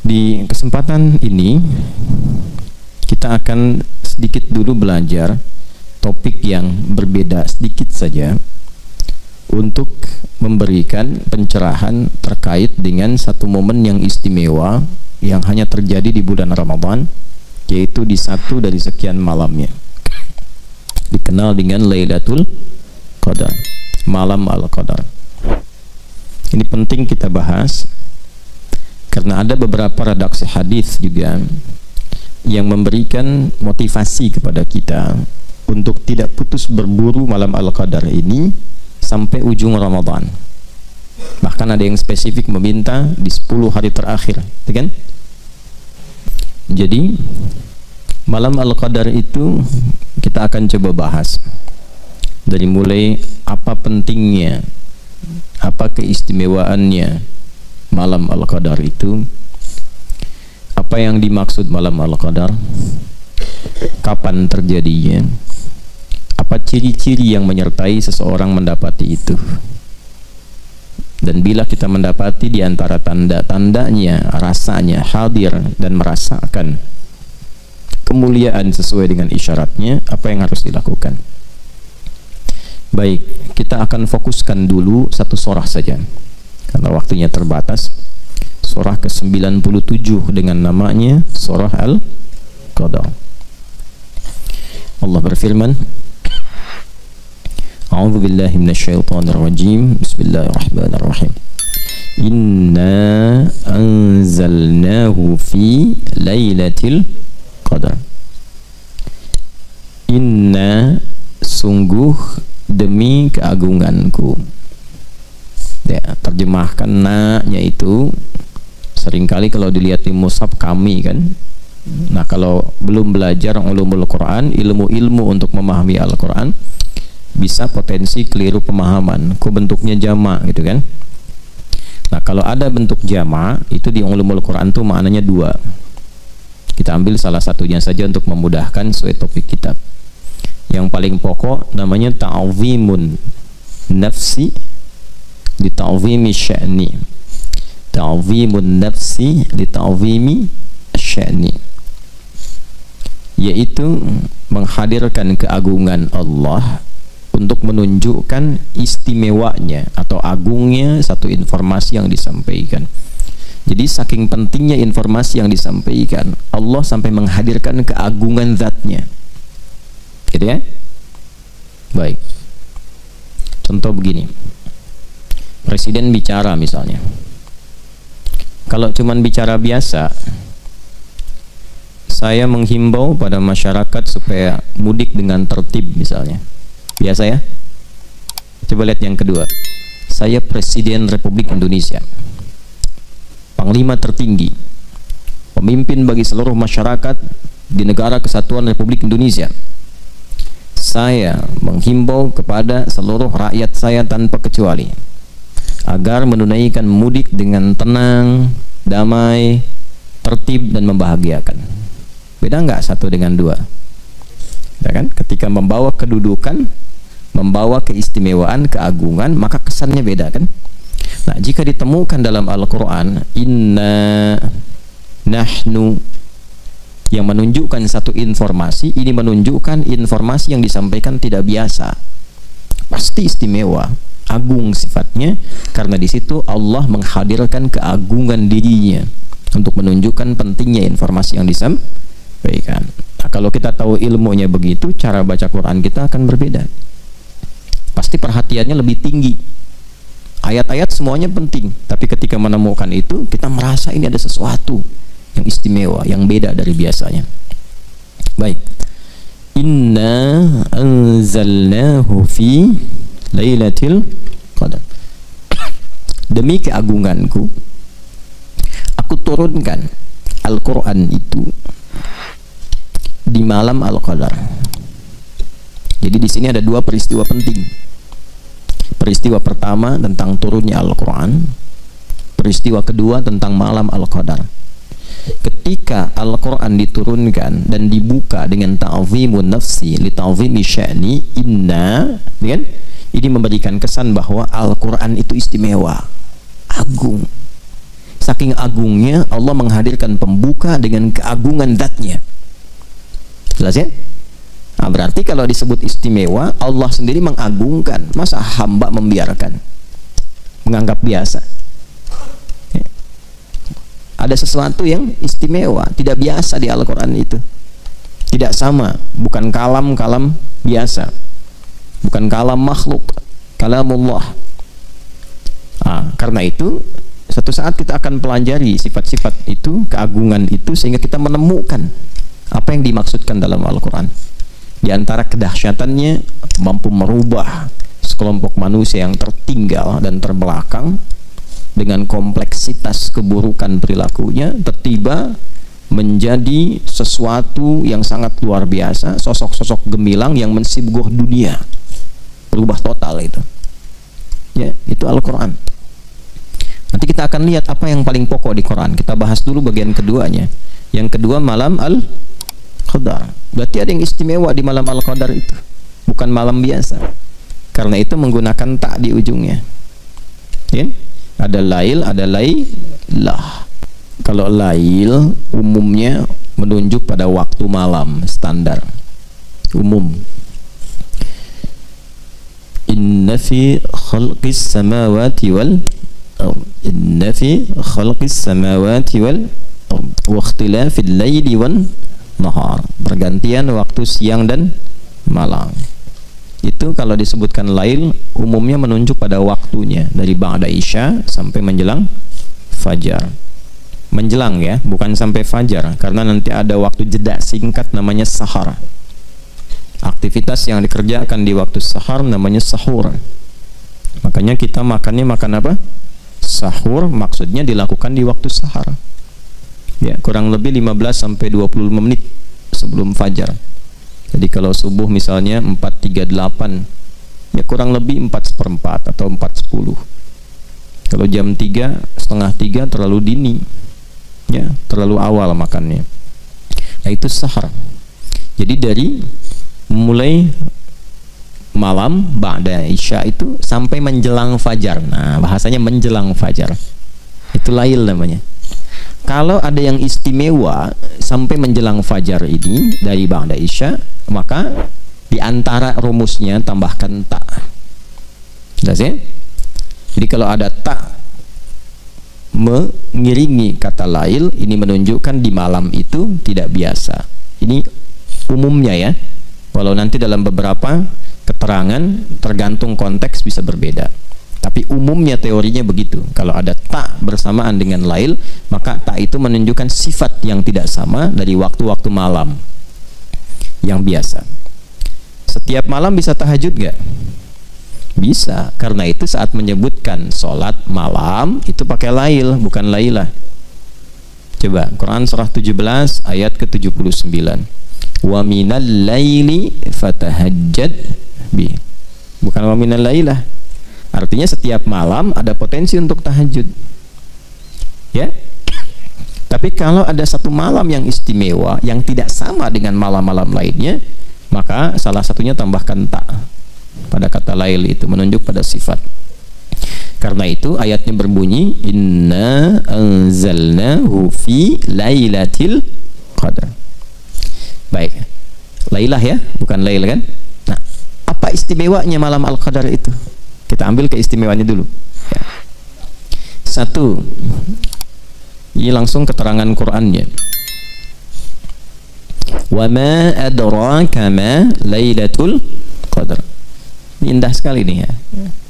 Di kesempatan ini kita akan sedikit dulu belajar topik yang berbeda sedikit saja untuk memberikan pencerahan terkait dengan satu momen yang istimewa yang hanya terjadi di bulan Ramadan, yaitu di satu dari sekian malamnya, dikenal dengan Lailatul Qadar, malam Al-Qadar. Ini penting kita bahas karena ada beberapa redaksi hadis juga yang memberikan motivasi kepada kita untuk tidak putus berburu malam Al-Qadar ini sampai ujung Ramadan. Bahkan ada yang spesifik meminta di 10 hari terakhir, kan? Jadi malam Al-Qadar itu kita akan coba bahas dari mulai apa pentingnya, apa keistimewaannya malam Al-Qadar itu, apa yang dimaksud malam Al-Qadar, kapan terjadinya, apa ciri-ciri yang menyertai seseorang mendapati itu, dan bila kita mendapati di antara tanda-tandanya, rasanya hadir dan merasakan kemuliaan sesuai dengan isyaratnya, apa yang harus dilakukan. Baik, kita akan fokuskan dulu satu surah saja karena waktunya terbatas. Surah ke-97 dengan namanya Surah Al-Qadar. Allah berfirman, A'udzu billahi minasyaitonir rajim. Bismillahirrahmanirrahim. Inna anzalnahu fi lailatul qadar. Inna, sungguh, demi keagunganku. Ya, terjemahkan na-nya itu seringkali kalau dilihat di mushaf kami kan. Nah, kalau belum belajar ulumul Quran, ilmu-ilmu untuk memahami Al-Quran, bisa potensi keliru pemahaman. Kok bentuknya jamak gitu kan. Nah, kalau ada bentuk jamak itu di ulumul Quran tuh maknanya dua. Kita ambil salah satunya saja untuk memudahkan sesuai topik kita. Yang paling pokok namanya ta'zimun nafsi li ta'zimi sya'ni. Ta'zimun nafsi li ta'zimi sya'ni, yaitu menghadirkan keagungan Allah untuk menunjukkan istimewanya atau agungnya satu informasi yang disampaikan. Jadi saking pentingnya informasi yang disampaikan, Allah sampai menghadirkan keagungan zatnya, gitu ya. Baik, contoh begini, presiden bicara misalnya. Kalau cuman bicara biasa, saya menghimbau pada masyarakat supaya mudik dengan tertib misalnya, biasa ya. Coba lihat yang kedua, saya Presiden Republik Indonesia, Panglima tertinggi, pemimpin bagi seluruh masyarakat di negara kesatuan Republik Indonesia. Saya menghimbau kepada seluruh rakyat saya tanpa kecuali agar menunaikan mudik dengan tenang, damai, tertib dan membahagiakan. Beda nggak satu dengan dua? Ya kan? Ketika membawa kedudukan, membawa keistimewaan, keagungan, maka kesannya beda kan? Nah, jika ditemukan dalam Al-Quran inna nahnu yang menunjukkan satu informasi, ini menunjukkan informasi yang disampaikan tidak biasa, pasti istimewa, agung sifatnya, karena di situ Allah menghadirkan keagungan dirinya untuk menunjukkan pentingnya informasi yang disampaikan. Nah, kalau kita tahu ilmunya begitu, cara baca Quran kita akan berbeda. Pasti perhatiannya lebih tinggi. Ayat-ayat semuanya penting, tapi ketika menemukan itu, kita merasa ini ada sesuatu yang istimewa, yang beda dari biasanya. Baik, inna anzalnahu fi lailatul qadar. Demi keagunganku, aku turunkan Al-Quran itu di malam Al-Qadar. Jadi di sini ada dua peristiwa penting. Peristiwa pertama tentang turunnya Al-Quran, peristiwa kedua tentang malam Al-Qadar. Ketika Al-Quran diturunkan dan dibuka dengan ta'zimun nafsi li ta'zimi sya'ni inna, kan? Ini memberikan kesan bahwa Al-Quran itu istimewa, agung, saking agungnya Allah menghadirkan pembuka dengan keagungan zatnya. Jelas ya? Nah, berarti kalau disebut istimewa, Allah sendiri mengagungkan. Masa hamba membiarkan, menganggap biasa? Ya. Ada sesuatu yang istimewa, tidak biasa di Al-Quran itu. Tidak sama, bukan kalam-kalam biasa, bukan kalam makhluk, kalamullah. Nah, karena itu suatu saat kita akan pelajari sifat-sifat itu, keagungan itu, sehingga kita menemukan apa yang dimaksudkan dalam Al-Quran. Di antara kedahsyatannya, mampu merubah sekelompok manusia yang tertinggal dan terbelakang dengan kompleksitas keburukan perilakunya, tiba-tiba menjadi sesuatu yang sangat luar biasa, sosok-sosok gemilang yang mensibgoh dunia, berubah total itu. Ya, itu Al-Quran. Nanti kita akan lihat apa yang paling pokok di Quran. Kita bahas dulu bagian keduanya. Yang kedua, malam Al-Qadar. Berarti ada yang istimewa di malam Al-Qadar itu, bukan malam biasa. Karena itu menggunakan tak di ujungnya. Ya? Ada lail, ada lailah. Kalau lail umumnya menunjuk pada waktu malam standar umum. Inna fi khalqis samawati wal inna fi khalqis samawati wal wa ikhtilafil laili wan nahar, pergantian waktu siang dan malam. Itu kalau disebutkan lail umumnya menunjuk pada waktunya dari ba'da isya sampai menjelang fajar. Menjelang ya, bukan sampai fajar, karena nanti ada waktu jeda singkat namanya sahar. Aktivitas yang dikerjakan di waktu sahar namanya sahur. Makanya kita makannya makan apa? Sahur, maksudnya dilakukan di waktu sahar. Ya, kurang lebih 15 sampai 25 menit sebelum fajar. Jadi kalau subuh misalnya 4.38, ya kurang lebih 4:04 atau 4:10. Kalau jam 2:30 terlalu dini, ya terlalu awal makannya. Nah, itu sahar. Jadi dari mulai malam ba'da isya itu sampai menjelang fajar. Nah, bahasanya menjelang fajar. Itu lail namanya. Kalau ada yang istimewa sampai menjelang fajar ini dari ba'da isya, maka di antara rumusnya tambahkan ta. Jelas ya? Jadi kalau ada ta mengiringi kata lail, ini menunjukkan di malam itu tidak biasa. Ini umumnya ya. Walau nanti dalam beberapa keterangan tergantung konteks bisa berbeda. Tapi umumnya teorinya begitu. Kalau ada tak bersamaan dengan lail, maka tak itu menunjukkan sifat yang tidak sama dari waktu-waktu malam yang biasa. Setiap malam bisa tahajud gak? Bisa. Karena itu saat menyebutkan sholat malam itu pakai lail, bukan lailah. Coba Quran surah 17 ayat ke-79. Wa minal laili fatahajjad bi. Bukan wa minal lailah. Artinya setiap malam ada potensi untuk tahajud. Ya. Tapi kalau ada satu malam yang istimewa yang tidak sama dengan malam-malam lainnya, maka salah satunya tambahkan ta pada kata lail itu menunjuk pada sifat. Karena itu ayatnya berbunyi inna anzalnahu fi lailatul qadar. Baik. Lailah ya, bukan lail kan? Nah, apa istimewanya malam Al-Qadar itu? Kita ambil keistimewaannya dulu ya. Satu, ini langsung keterangan Qur'annya. Wa ma adraka ma lailatul qadar. Indah sekali nih ya.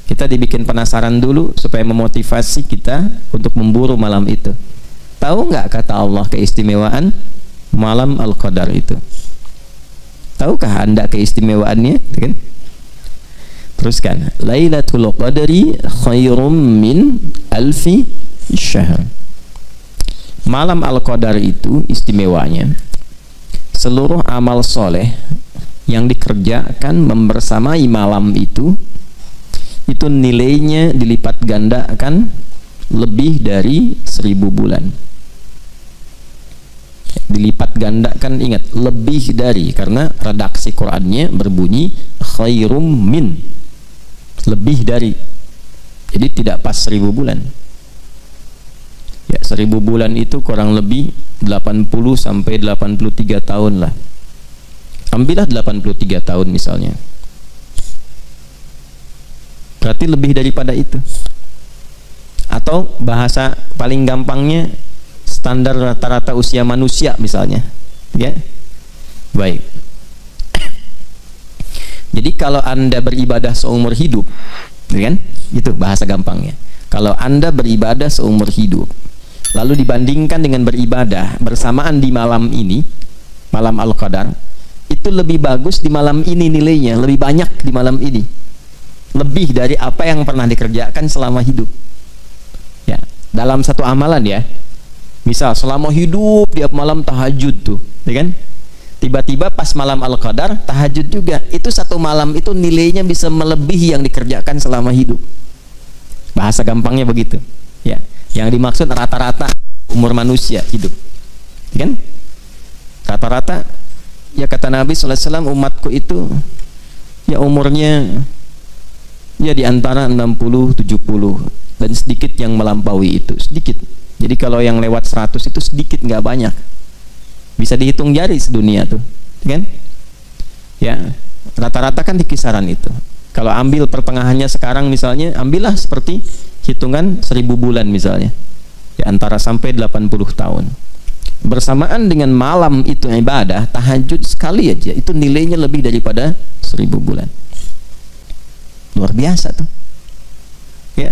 Kita dibikin penasaran dulu supaya memotivasi kita untuk memburu malam itu. Tahu nggak kata Allah keistimewaan malam Al-Qadar itu? Tahukah Anda keistimewaannya? Kan? Teruskan, Lailatul Qadri khairum min alfi syahr. Malam Al-Qadar itu istimewanya seluruh amal soleh yang dikerjakan membersamai malam itu nilainya dilipat gandakan lebih dari 1000 bulan. Dilipat gandakan, ingat, lebih dari, karena redaksi Qur'annya berbunyi khairum min, lebih dari, jadi tidak pas 1000 bulan. Ya, 1000 bulan itu kurang lebih 80 sampai 83 tahun lah. Ambillah 83 tahun misalnya. Berarti lebih daripada itu. Atau bahasa paling gampangnya standar rata-rata usia manusia misalnya. Ya. Baik. Jadi kalau Anda beribadah seumur hidup, kan? Itu bahasa gampangnya. Kalau Anda beribadah seumur hidup, lalu dibandingkan dengan beribadah bersamaan di malam ini, malam Al-Qadar, itu lebih bagus di malam ini nilainya, lebih banyak di malam ini. Lebih dari apa yang pernah dikerjakan selama hidup. Ya, dalam satu amalan ya. Misal selama hidup tiap malam tahajud tuh, ya kan? Tiba-tiba pas malam Al-Qadar tahajud juga, itu satu malam itu nilainya bisa melebihi yang dikerjakan selama hidup. Bahasa gampangnya begitu ya. Yang dimaksud rata-rata umur manusia hidup, ya kan? Rata-rata ya, kata Nabi SAW, umatku itu ya umurnya ya di antara 60-70 dan sedikit yang melampaui itu, sedikit. Jadi kalau yang lewat 100 itu sedikit, nggak banyak. Bisa dihitung jari sedunia tuh, kan? Ya, rata-rata kan di kisaran itu. Kalau ambil pertengahannya sekarang misalnya, ambillah seperti hitungan 1000 bulan misalnya, ya, antara sampai 80 tahun. Bersamaan dengan malam itu ibadah, tahajud sekali aja, itu nilainya lebih daripada 1000 bulan. Luar biasa tuh. Ya,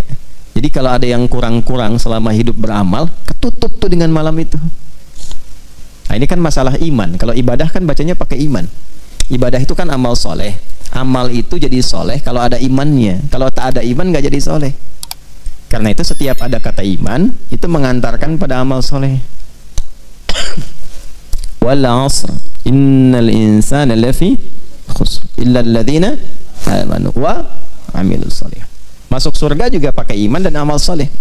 jadi kalau ada yang kurang-kurang selama hidup beramal, ketutup tuh dengan malam itu. Nah, ini kan masalah iman. Kalau ibadah kan bacanya pakai iman. Ibadah itu kan amal soleh. Amal itu jadi soleh kalau ada imannya. Kalau tak ada iman nggak jadi soleh. Karena itu setiap ada kata iman itu mengantarkan pada amal soleh. Wal 'asr innal insana lafi khusr illa alladhina amanu wa 'amilus soleh. Masuk surga juga pakai iman dan amal soleh.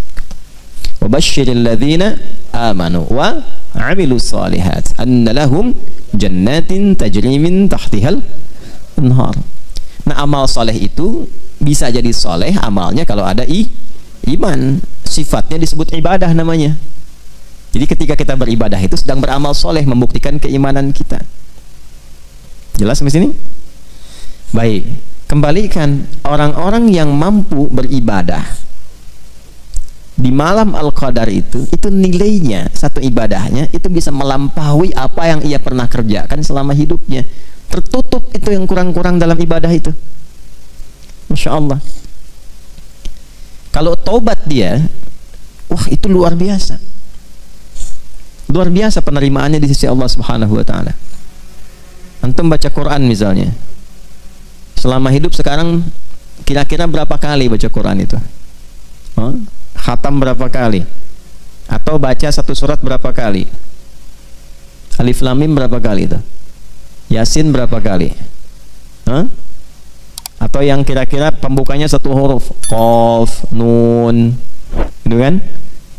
Wa basyiril ladzina amanu wa 'amilus solihat anna lahum jannatin tajri min tahtihal anhar. Nah, amal soleh itu bisa jadi soleh amalnya kalau ada iman. Sifatnya disebut ibadah namanya. Jadi ketika kita beribadah itu sedang beramal soleh, membuktikan keimanan kita. Jelas sampai sini? Baik, kembalikan orang-orang yang mampu beribadah di malam Al-Qadar itu nilainya, satu ibadahnya itu bisa melampaui apa yang ia pernah kerjakan selama hidupnya. Tertutup itu yang kurang-kurang dalam ibadah itu. Masya Allah. Kalau tobat dia, wah itu luar biasa. Luar biasa penerimaannya di sisi Allah Subhanahu wa taala. Antum baca Quran misalnya. Selama hidup sekarang kira-kira berapa kali baca Quran itu? Khatam berapa kali? Atau baca satu surat berapa kali? Alif Lam Mim berapa kali itu? Yasin berapa kali? Atau yang kira-kira pembukanya satu huruf, Qaf, Nun, gitu kan?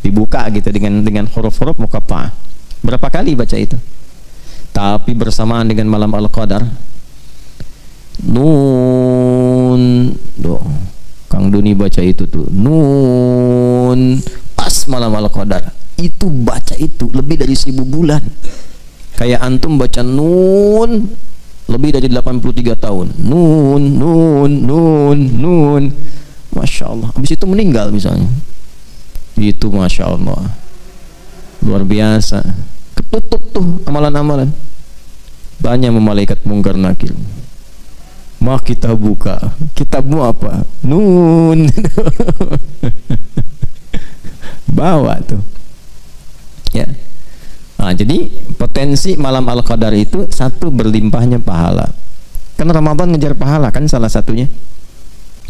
Dibuka gitu dengan huruf-huruf muqatta'ah. Berapa kali baca itu? Tapi bersamaan dengan malam Al-Qadar, Nun, Kang Duni baca itu tuh, Nun, pas malam Al-Qadar itu baca itu lebih dari 1000 bulan. Kayak antum baca Nun lebih dari 83 tahun. Nun, Nun, Nun, Nun. Masya Allah. Habis itu meninggal misalnya. Itu Masya Allah. Luar biasa. Ketutup tuh amalan-amalan. Banyak malaikat mungkar nakir. Mah kita buka. Kitabmu apa? Nun. Bawa tuh. Ya. Nah, jadi potensi malam Al-Qadar itu satu, berlimpahnya pahala. Karena Ramadan ngejar pahala kan salah satunya.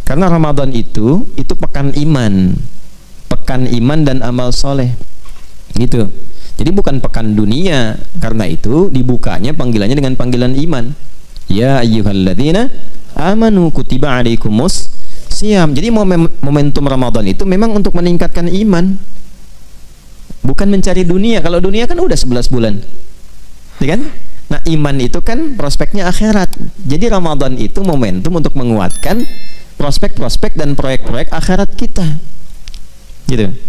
Karena Ramadan itu pekan iman. Pekan iman dan amal soleh. Gitu. Jadi bukan pekan dunia. Karena itu dibukanya panggilannya dengan panggilan iman. Ya ayyuhalladzina amanu kutiba alaikumus siyam. Jadi momentum Ramadan itu memang untuk meningkatkan iman. Bukan mencari dunia. Kalau dunia kan udah 11 bulan, ya kan? Nah, iman itu kan prospeknya akhirat. Jadi Ramadan itu momentum untuk menguatkan prospek-prospek dan proyek-proyek akhirat kita. Gitu.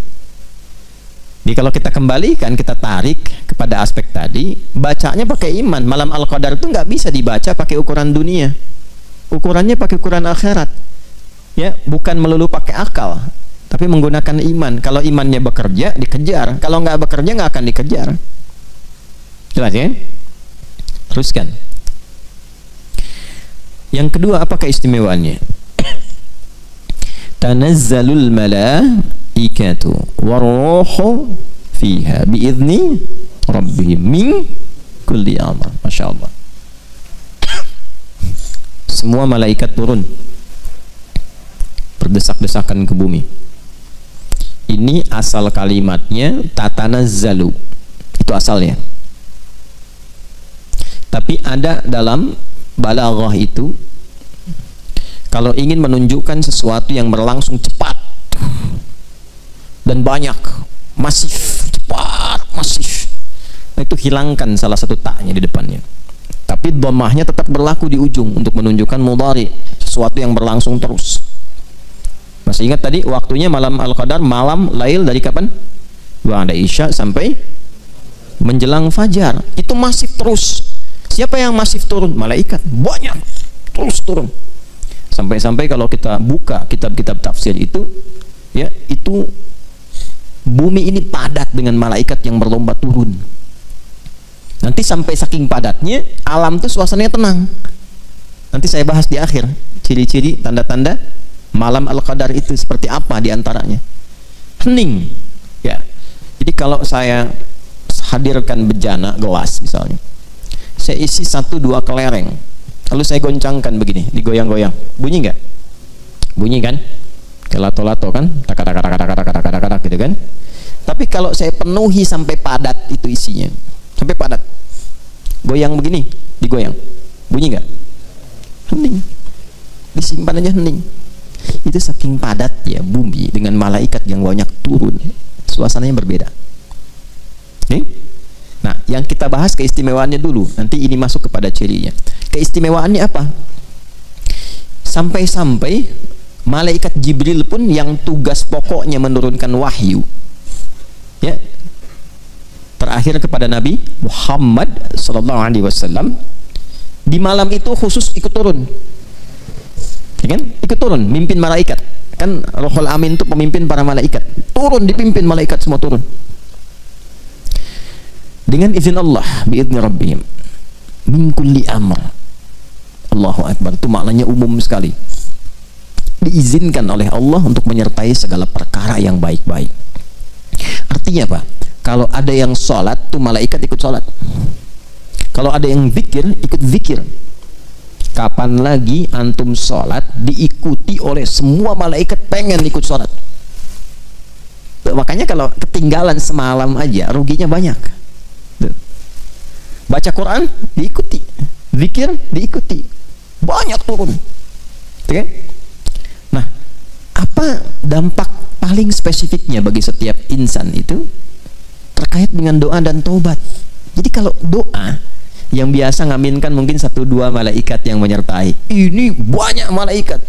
Jadi kalau kita kembalikan, kita tarik kepada aspek tadi, bacanya pakai iman. Malam Al-Qadar itu nggak bisa dibaca pakai ukuran dunia, ukurannya pakai ukuran akhirat, ya, bukan melulu pakai akal, tapi menggunakan iman. Kalau imannya bekerja, dikejar. Kalau nggak bekerja, nggak akan dikejar. Jelas ya? Teruskan. Yang kedua, apa keistimewaannya? Tanazzalul malaikatu waruhu fiha biizni rabbihim min kulli amr. Masya Allah. Semua malaikat turun berdesak-desakan ke bumi. Ini asal kalimatnya tatanazzalu, itu asalnya. Tapi ada dalam balaghah itu, kalau ingin menunjukkan sesuatu yang berlangsung cepat dan banyak, masif, cepat, masif, nah itu hilangkan salah satu taknya di depannya, tapi dhammahnya tetap berlaku di ujung untuk menunjukkan mudhari, sesuatu yang berlangsung terus. Masih ingat tadi waktunya malam Al-Qadar, malam lail dari kapan? Ba'da Isya sampai menjelang fajar. Itu masif terus. Siapa yang masif turun? Malaikat. Banyak. Terus turun. Sampai-sampai kalau kita buka kitab-kitab tafsir itu, ya, itu bumi ini padat dengan malaikat yang berlomba turun. Nanti sampai saking padatnya, alam itu suasananya tenang. Nanti saya bahas di akhir ciri-ciri, tanda-tanda malam Al-Qadar itu seperti apa diantaranya. Hening, ya. Jadi kalau saya hadirkan bejana gelas misalnya, saya isi 1-2 kelereng, lalu saya goncangkan begini, digoyang-goyang, bunyi nggak? Bunyi kan? Kayak lato-lato kan? Tak gitu kan? Tapi kalau saya penuhi sampai padat itu isinya, sampai padat, goyang begini, digoyang, bunyi nggak? Hening, disimpan aja hening. Itu saking padat ya bumi dengan malaikat yang banyak turun, suasananya berbeda. Oke? Nah, yang kita bahas keistimewaannya dulu, nanti ini masuk kepada cirinya. Keistimewaannya apa? Sampai-sampai malaikat Jibril pun yang tugas pokoknya menurunkan wahyu, ya, terakhir kepada Nabi Muhammad SAW, di malam itu khusus ikut turun. Ya kan? Ikut turun, mimpin malaikat. Kan Ruhul Amin itu pemimpin para malaikat. Turun, dipimpin malaikat semua turun. Dengan izin Allah, biizni rabbihim min kulli amr. Allahu Akbar. Itu maknanya umum sekali. Diizinkan oleh Allah untuk menyertai segala perkara yang baik-baik. Artinya apa? Kalau ada yang sholat, tuh malaikat ikut sholat. Kalau ada yang zikir, ikut zikir. Kapan lagi antum sholat diikuti oleh semua malaikat pengen ikut sholat? Makanya kalau ketinggalan semalam aja ruginya banyak. Baca Quran diikuti, zikir diikuti, banyak turun. Oke? Nah, apa dampak paling spesifiknya bagi setiap insan itu terkait dengan doa dan taubat? Jadi kalau doa yang biasa ngaminkan mungkin 1-2 malaikat yang menyertai, ini banyak malaikat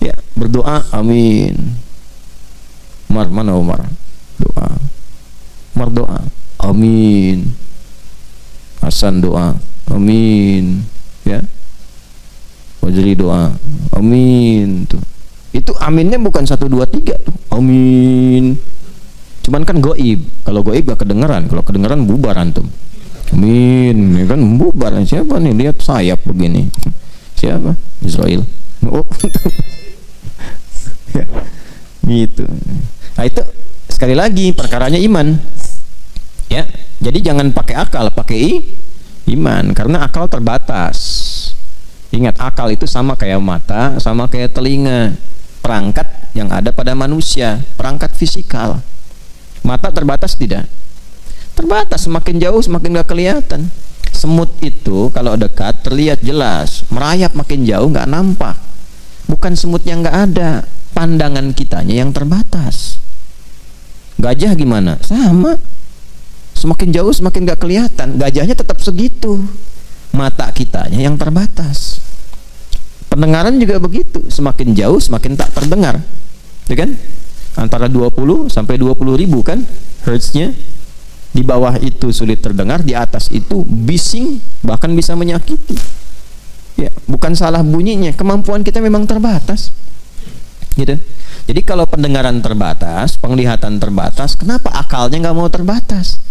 ya berdoa amin. Umar, mana Umar? Doa. Umar doa amin. Hasan doa amin, ya. Wajri doa amin tuh. Itu aminnya bukan 1-2-3 tuh, amin. Cuman kan goib. Kalau goib gak kedengeran, kalau kedengeran bubar antum. Amin, ya kan bubar. Siapa nih, lihat sayap begini, siapa? Israel. Oh. Ya, gitu. Nah itu sekali lagi perkaranya iman, ya. Jadi jangan pakai akal, pakai iman, karena akal terbatas. Ingat, akal itu sama kayak mata, sama kayak telinga, perangkat yang ada pada manusia, perangkat fisikal. Mata terbatas tidak? Terbatas, semakin jauh semakin gak kelihatan. Semut itu kalau dekat terlihat jelas, merayap makin jauh nggak nampak. Bukan semut yang nggak ada, pandangan kitanya yang terbatas. Gajah gimana? Sama, semakin jauh semakin gak kelihatan, gajahnya tetap segitu. Mata kitanya yang terbatas. Pendengaran juga begitu, semakin jauh semakin tak terdengar, ya kan? Antara 20 sampai 20 ribu kan hertznya, di bawah itu sulit terdengar, di atas itu bising, bahkan bisa menyakiti. Ya, bukan salah bunyinya, kemampuan kita memang terbatas. Gitu. Jadi kalau pendengaran terbatas, penglihatan terbatas, kenapa akalnya nggak mau terbatas?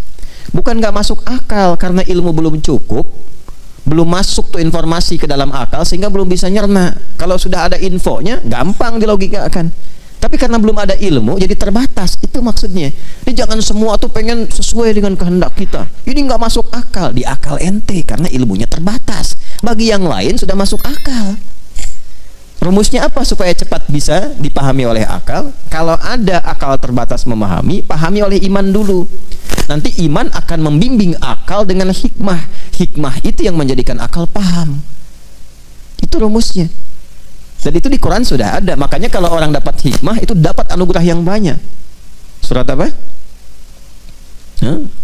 Bukan nggak masuk akal karena ilmu belum cukup, belum masuk tuh informasi ke dalam akal sehingga belum bisa nyerna. Kalau sudah ada infonya, gampang dilogikakan. Tapi karena belum ada ilmu, jadi terbatas. Itu maksudnya. Jadi jangan semua tuh pengen sesuai dengan kehendak kita. Ini nggak masuk akal. Di akal ente karena ilmunya terbatas. Bagi yang lain sudah masuk akal. Rumusnya apa supaya cepat bisa dipahami oleh akal? Kalau ada akal terbatas memahami, pahami oleh iman dulu. Nanti iman akan membimbing akal dengan hikmah. Hikmah itu yang menjadikan akal paham. Itu rumusnya. Dan itu di Quran sudah ada. Makanya kalau orang dapat hikmah itu dapat anugerah yang banyak. Surat apa?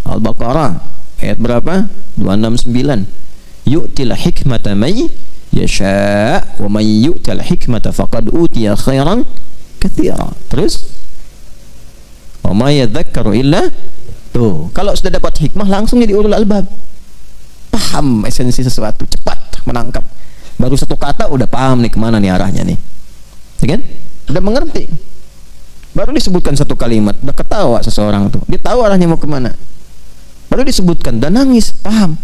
Al-Baqarah ayat berapa? 269. Yu'til hikmata may yasha' wa may yu'tal hikmata faqad utiya khairan katsira. Terus wa may yadhakkaru illa. Tuh, kalau sudah dapat hikmah langsung jadi ulul albab. Paham esensi sesuatu, cepat menangkap. Baru satu kata udah paham nih kemana nih arahnya nih, ya kan? Udah mengerti. Baru disebutkan satu kalimat, udah ketawa seseorang tuh, dia tahu arahnya mau kemana. Baru disebutkan, dan nangis, paham.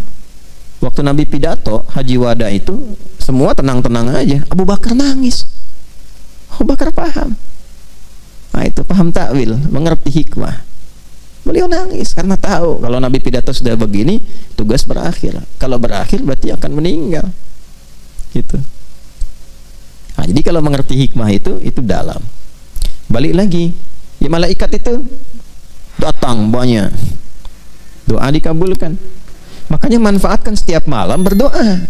Waktu Nabi pidato Haji Wada itu semua tenang-tenang aja, Abu Bakar nangis. Abu Bakar paham. Nah itu paham takwil, mengerti hikmah. Beliau nangis karena tahu kalau Nabi pidato sudah begini, tugas berakhir. Kalau berakhir berarti akan meninggal. Gitu. Nah, jadi kalau mengerti hikmah itu dalam. Balik lagi, ya malaikat itu datang banyak, doa dikabulkan. Makanya manfaatkan setiap malam berdoa.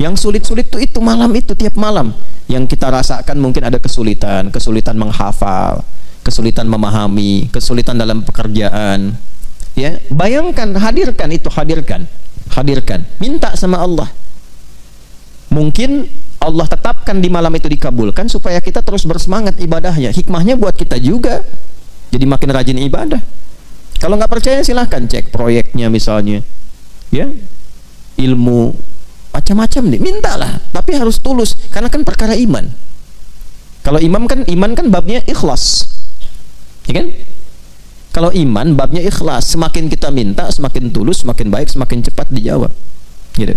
Yang sulit-sulit itu malam itu, tiap malam. Yang kita rasakan mungkin ada kesulitan menghafal, kesulitan memahami, kesulitan dalam pekerjaan. Ya, bayangkan, hadirkan, minta sama Allah. Mungkin Allah tetapkan di malam itu dikabulkan supaya kita terus bersemangat ibadahnya. Hikmahnya buat kita juga, jadi makin rajin ibadah. Kalau nggak percaya silahkan cek proyeknya misalnya, ya, ilmu macam-macam nih, mintalah, tapi harus tulus karena kan perkara iman. Kalau iman kan babnya ikhlas, ya kan? Kalau iman babnya ikhlas, semakin kita minta semakin tulus, semakin baik, semakin cepat dijawab, gitu.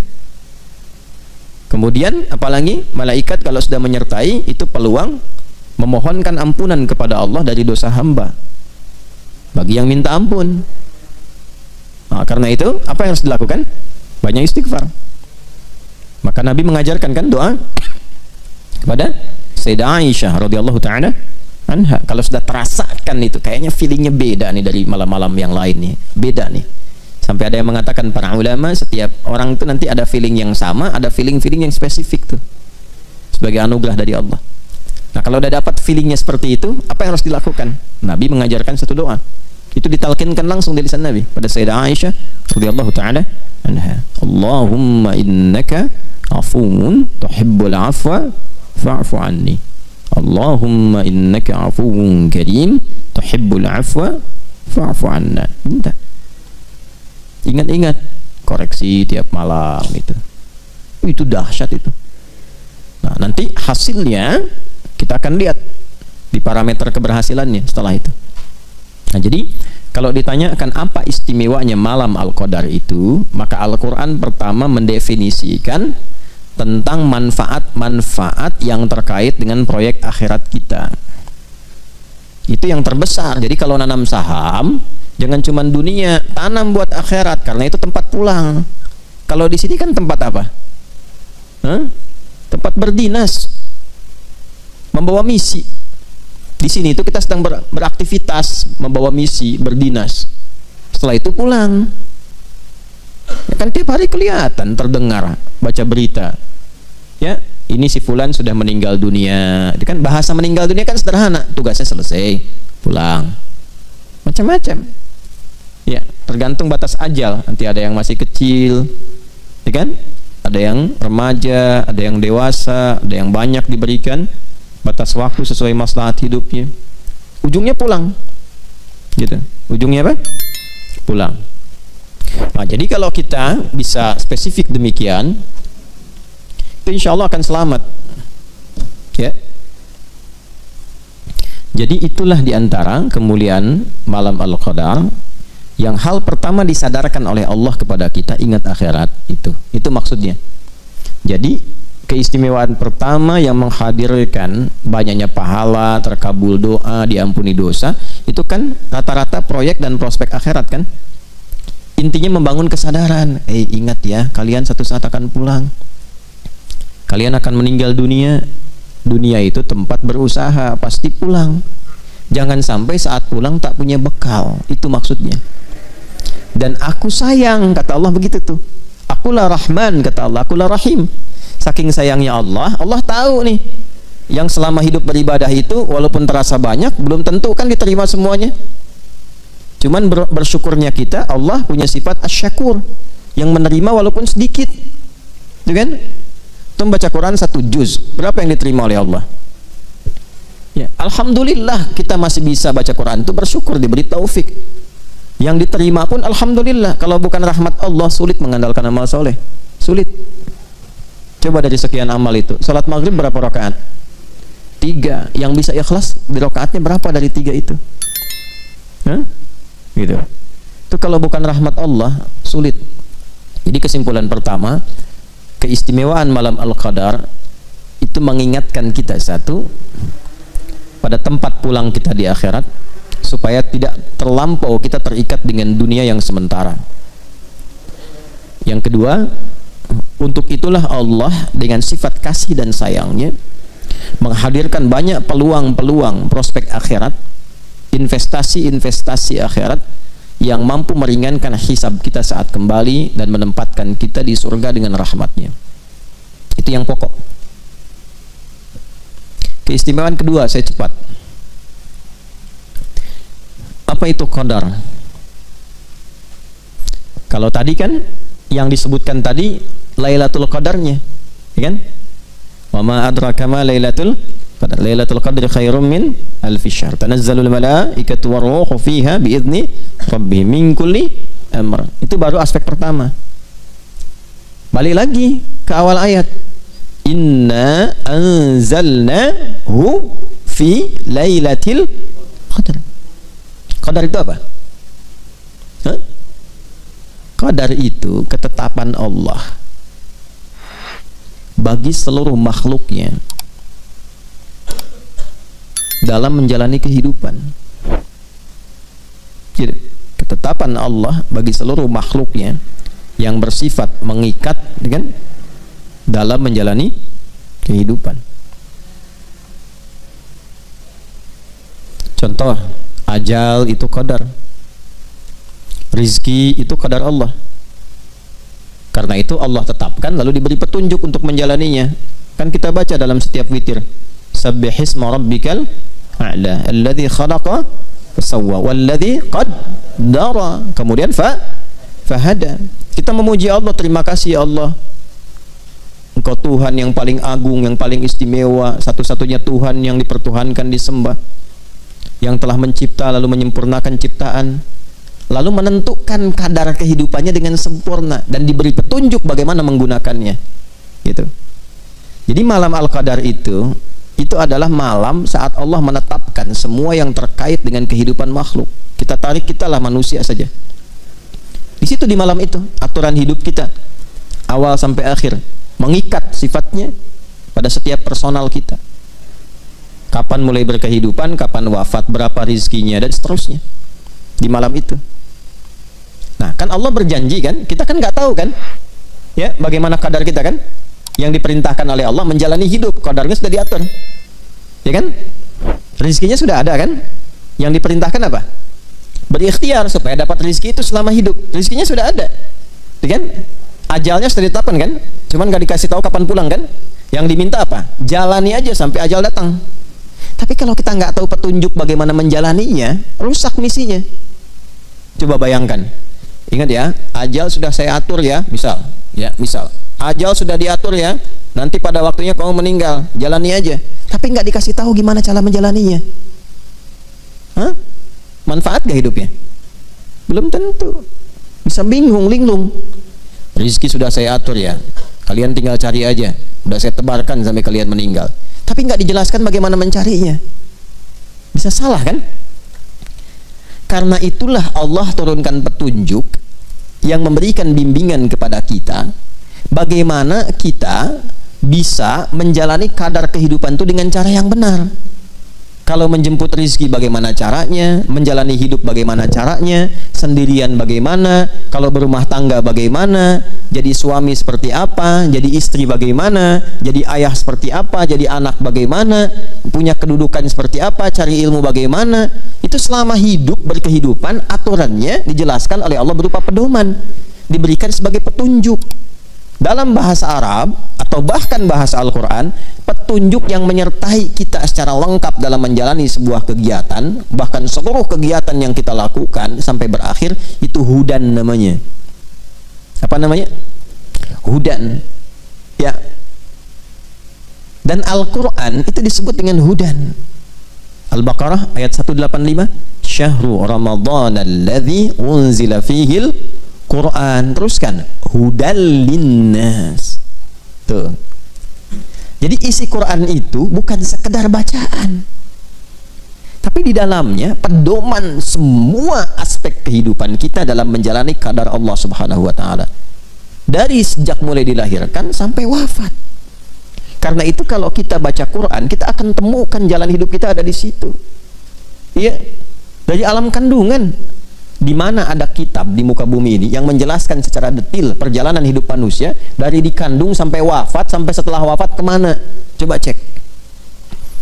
Kemudian apalagi malaikat kalau sudah menyertai itu peluang memohonkan ampunan kepada Allah dari dosa hamba bagi yang minta ampun. Nah, karena itu apa yang harus dilakukan? Banyak istighfar. Maka Nabi mengajarkan kan doa kepada Sayyidah Aisyah radhiyallahu taala anha. Kalau sudah terasakan itu kayaknya feelingnya beda nih dari malam-malam yang lain nih, beda nih. Sampai ada yang mengatakan para ulama setiap orang itu nanti ada feeling yang sama, ada feeling-feeling yang spesifik tuh sebagai anugerah dari Allah. Nah kalau udah dapat feelingnya seperti itu, apa yang harus dilakukan? Nabi mengajarkan satu doa. Itu ditalkinkan langsung dari lisan Nabi pada Sayyidah Aisyah radhiyallahu taala anha. Allahumma innaka afuwun tuhibbul afwa fa'fu anni. Allahumma innaka afuwun karim tuhibbul afwa fa'fu anna. Minta. Ingat-ingat, koreksi tiap malam itu dahsyat itu. Nah nanti hasilnya kita akan lihat di parameter keberhasilannya setelah itu. Nah jadi kalau ditanyakan apa istimewanya malam Al-Qadar itu, maka Al-Quran pertama mendefinisikan tentang manfaat-manfaat yang terkait dengan proyek akhirat kita. Itu yang terbesar. Jadi kalau nanam saham, jangan cuma dunia, tanam buat akhirat karena itu tempat pulang. Kalau di sini kan tempat apa? Tempat berdinas, membawa misi. Di sini itu kita sedang beraktivitas, membawa misi, berdinas. Setelah itu pulang. Ya kan tiap hari kelihatan, terdengar, baca berita. Ya, ini si fulan sudah meninggal dunia. Itu kan bahasa meninggal dunia kan sederhana, tugasnya selesai, pulang. Macam-macam. Ya, tergantung batas ajal. Nanti ada yang masih kecil, ya kan? Ada yang remaja, ada yang dewasa, ada yang banyak diberikan batas waktu sesuai maslahat hidupnya. Ujungnya pulang. Gitu. Ujungnya apa? Pulang. Nah, jadi kalau kita bisa spesifik demikian, itu insya Allah akan selamat. Ya. Jadi itulah diantara kemuliaan malam Al-Qadar, yang hal pertama disadarkan oleh Allah kepada kita, ingat akhirat. Itu maksudnya. Jadi keistimewaan pertama yang menghadirkan banyaknya pahala, terkabul doa, diampuni dosa, itu kan rata-rata proyek dan prospek akhirat kan. Intinya membangun kesadaran. Ingat ya, kalian satu saat akan pulang. Kalian akan meninggal dunia. Dunia itu tempat berusaha, pasti pulang. Jangan sampai saat pulang tak punya bekal. Itu maksudnya. Dan aku sayang, kata Allah begitu tuh. Akulah Rahman, kata Allah, akulah Rahim. Saking sayangnya Allah, Allah tahu nih, yang selama hidup beribadah itu walaupun terasa banyak, belum tentu kan diterima semuanya. Cuman bersyukurnya kita, Allah punya sifat asyakur, yang menerima walaupun sedikit. Itu kan? Itu membaca Quran 1 juz, berapa yang diterima oleh Allah? Ya, alhamdulillah kita masih bisa baca Quran, itu bersyukur, diberi taufik. Yang diterima pun alhamdulillah. Kalau bukan rahmat Allah, sulit mengandalkan amal soleh, sulit. Coba dari sekian amal itu, salat maghrib berapa rakaat? 3. Yang bisa ikhlas di rakaatnya berapa dari 3 itu? Hah? Gitu. Itu kalau bukan rahmat Allah, sulit. Jadi kesimpulan pertama, keistimewaan malam Al-Qadar itu mengingatkan kita, satu, pada tempat pulang kita di akhirat, supaya tidak terlampau kita terikat dengan dunia yang sementara. Yang kedua, untuk itulah Allah dengan sifat kasih dan sayangnya menghadirkan banyak peluang-peluang prospek akhirat, investasi-investasi akhirat yang mampu meringankan hisab kita saat kembali dan menempatkan kita di surga dengan rahmatnya. Itu yang pokok. Keistimewaan kedua, saya cepat. Apa itu qadar? Kalau tadi kan yang disebutkan tadi Lailatul Qadarnya, ya kan? Wa ma adraka ma Lailatul Qadar. Lailatul Qadri khairum min alfi syahr. Tanazzalul malaikatu waruhu fiha biizni rabbihim min kulli amr. Itu baru aspek pertama. Balik lagi ke awal ayat. Inna anzalnahu fi Lailatul Qadar. Qadar itu apa? Hah? Qadar itu ketetapan Allah bagi seluruh makhluknya dalam menjalani kehidupan. Jadi, ketetapan Allah bagi seluruh makhluknya yang bersifat mengikat dengan dalam menjalani kehidupan. Contoh, ajal itu qadar, rizki itu qadar Allah. Karena itu Allah tetapkan, lalu diberi petunjuk untuk menjalaninya. Kan kita baca dalam setiap witir, Sabbihisma rabbikal a'la alladzi khalaqa fasawwa walladzi qaddara, kemudian fahada. Kita memuji Allah, terima kasih ya Allah, Engkau Tuhan yang paling agung, yang paling istimewa, satu-satunya Tuhan yang dipertuhankan, disembah, yang telah mencipta lalu menyempurnakan ciptaan, lalu menentukan kadar kehidupannya dengan sempurna dan diberi petunjuk bagaimana menggunakannya. Gitu. Jadi malam Al-Qadar itu adalah malam saat Allah menetapkan semua yang terkait dengan kehidupan makhluk. Kita tarik, kita lah manusia saja. Di situ di malam itu aturan hidup kita awal sampai akhir mengikat sifatnya pada setiap personal kita. Kapan mulai berkehidupan, kapan wafat, berapa rizkinya, dan seterusnya di malam itu. Nah, kan Allah berjanji kan, kita kan nggak tahu kan, ya bagaimana kadar kita kan, yang diperintahkan oleh Allah menjalani hidup, kadarnya sudah diatur, ya kan, rizkinya sudah ada kan, yang diperintahkan apa? Berikhtiar supaya dapat rizki itu selama hidup, rizkinya sudah ada, ya kan, ajalnya sudah ditetapkan kan, cuman nggak dikasih tahu kapan pulang kan, yang diminta apa? Jalani aja sampai ajal datang. Tapi kalau kita nggak tahu petunjuk bagaimana menjalaninya, rusak misinya. Coba bayangkan. Ingat ya, ajal sudah saya atur ya, misal, ajal sudah diatur ya, nanti pada waktunya kamu meninggal, jalani aja. Tapi nggak dikasih tahu gimana cara menjalaninya. Hah? Manfaat gak hidupnya? Belum tentu. Bisa bingung, linglung. Rizki sudah saya atur ya, kalian tinggal cari aja. Udah saya tebarkan sampai kalian meninggal. Tapi nggak dijelaskan bagaimana mencarinya. Bisa salah kan? Karena itulah Allah turunkan petunjuk yang memberikan bimbingan kepada kita, bagaimana kita bisa menjalani kadar kehidupan itu dengan cara yang benar. Kalau menjemput rizki bagaimana caranya, menjalani hidup bagaimana caranya, sendirian bagaimana, kalau berumah tangga bagaimana, jadi suami seperti apa, jadi istri bagaimana, jadi ayah seperti apa, jadi anak bagaimana, punya kedudukan seperti apa, cari ilmu bagaimana. Itu selama hidup berkehidupan, aturannya dijelaskan oleh Allah berupa pedoman, diberikan sebagai petunjuk. Dalam bahasa Arab atau bahkan bahasa Al-Quran, petunjuk yang menyertai kita secara lengkap dalam menjalani sebuah kegiatan, bahkan seluruh kegiatan yang kita lakukan sampai berakhir, itu hudan namanya. Apa namanya? Hudan. Ya. Dan Al-Quran itu disebut dengan hudan. Al-Baqarah ayat 185, Syahrul Ramadhan alladzi unzila fihil Quran. Teruskan, hudal linnas. Tuh. Jadi isi Quran itu bukan sekedar bacaan, tapi di dalamnya pedoman semua aspek kehidupan kita dalam menjalani kadar Allah Subhanahu wa taala. Dari sejak mulai dilahirkan sampai wafat. Karena itu kalau kita baca Quran, kita akan temukan jalan hidup kita ada di situ. Iya. Dari alam kandungan, di mana ada kitab di muka bumi ini yang menjelaskan secara detail perjalanan hidup manusia dari dikandung sampai wafat, sampai setelah wafat kemana. Coba cek.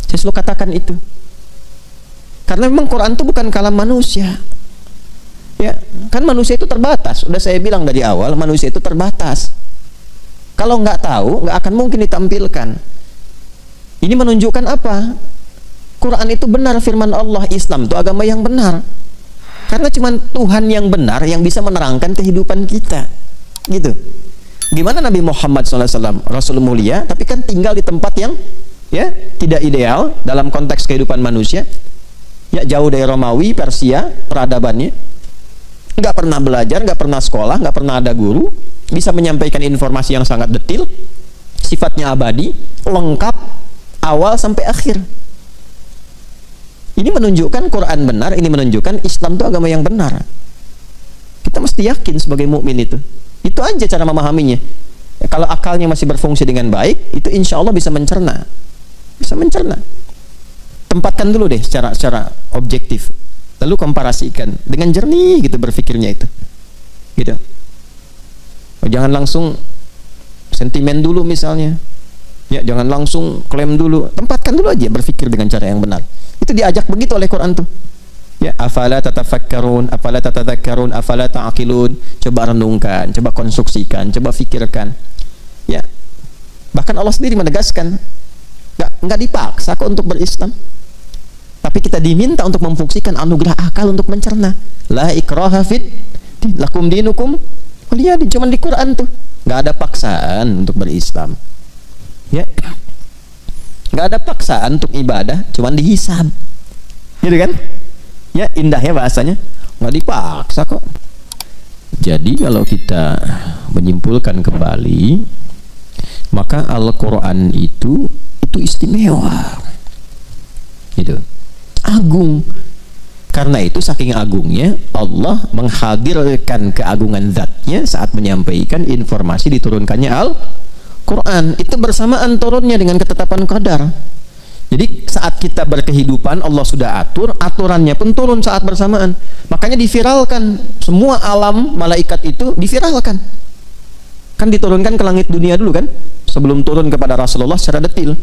Saya selalu katakan itu. Karena memang Quran itu bukan kalam manusia. Ya, kan manusia itu terbatas. Udah saya bilang dari awal, manusia itu terbatas. Kalau nggak tahu, nggak akan mungkin ditampilkan. Ini menunjukkan apa? Quran itu benar firman Allah, Islam itu agama yang benar. Karena cuma Tuhan yang benar yang bisa menerangkan kehidupan kita, gitu. Gimana Nabi Muhammad SAW, Rasul mulia, tapi kan tinggal di tempat yang ya tidak ideal dalam konteks kehidupan manusia, ya jauh dari Romawi, Persia, peradabannya, nggak pernah belajar, nggak pernah sekolah, nggak pernah ada guru, bisa menyampaikan informasi yang sangat detail, sifatnya abadi, lengkap, awal sampai akhir. Ini menunjukkan Quran benar, ini menunjukkan Islam itu agama yang benar. Kita mesti yakin sebagai mukmin itu. Itu aja cara memahaminya. Ya, kalau akalnya masih berfungsi dengan baik, itu insya Allah bisa mencerna. Bisa mencerna. Tempatkan dulu deh secara objektif. Lalu komparasikan dengan jernih gitu berpikirnya itu. Gitu. Jangan langsung sentimen dulu misalnya. Ya, jangan langsung klaim dulu. Tempatkan dulu aja berpikir dengan cara yang benar. Itu diajak begitu oleh Quran tuh. Ya, afala tatafakkarun, afala tatadzakkarun, afala ta'qilun. Coba renungkan, coba konstruksikan, coba fikirkan. Ya. Bahkan Allah sendiri menegaskan, enggak dipaksa kok untuk berislam. Tapi kita diminta untuk memfungsikan anugerah akal untuk mencerna. La ikraha fid din, lakum dinukum waliyadin. Cuman di Quran tuh enggak ada paksaan untuk berislam. Ya. Nggak ada paksaan untuk ibadah, cuman dihisab, gitu kan? Ya, indah ya bahasanya, nggak dipaksa kok. Jadi kalau kita menyimpulkan kembali, maka Al-Quran itu istimewa, gitu, agung. Karena itu saking agungnya Allah menghadirkan keagungan zatnya saat menyampaikan informasi diturunkannya Al-Quran. Itu bersamaan turunnya dengan ketetapan qadar. Jadi saat kita berkehidupan Allah sudah atur, aturannya pun turun saat bersamaan. Makanya diviralkan, semua alam malaikat itu diviralkan. Kan diturunkan ke langit dunia dulu kan, sebelum turun kepada Rasulullah secara detail.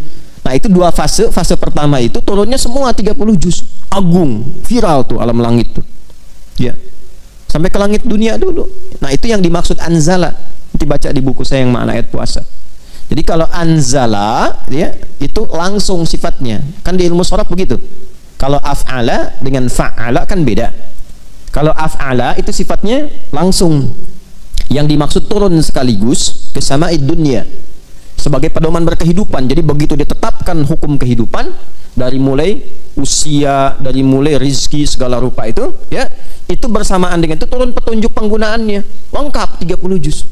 Nah itu dua fase. Fase pertama itu turunnya semua 30 juz, agung, viral tuh alam langit tuh. Ya, sampai ke langit dunia dulu. Nah itu yang dimaksud anzala. Dibaca di buku saya yang makna ayat puasa. Jadi kalau anzala ya itu langsung sifatnya. Kan di ilmu sharaf begitu. Kalau af'ala dengan fa'ala kan beda. Kalau af'ala itu sifatnya langsung. Yang dimaksud turun sekaligus ke sama'id dunya sebagai pedoman berkehidupan. Jadi begitu ditetapkan hukum kehidupan, dari mulai usia, dari mulai rizki segala rupa itu, ya, itu bersamaan dengan itu turun petunjuk penggunaannya lengkap 30 juz.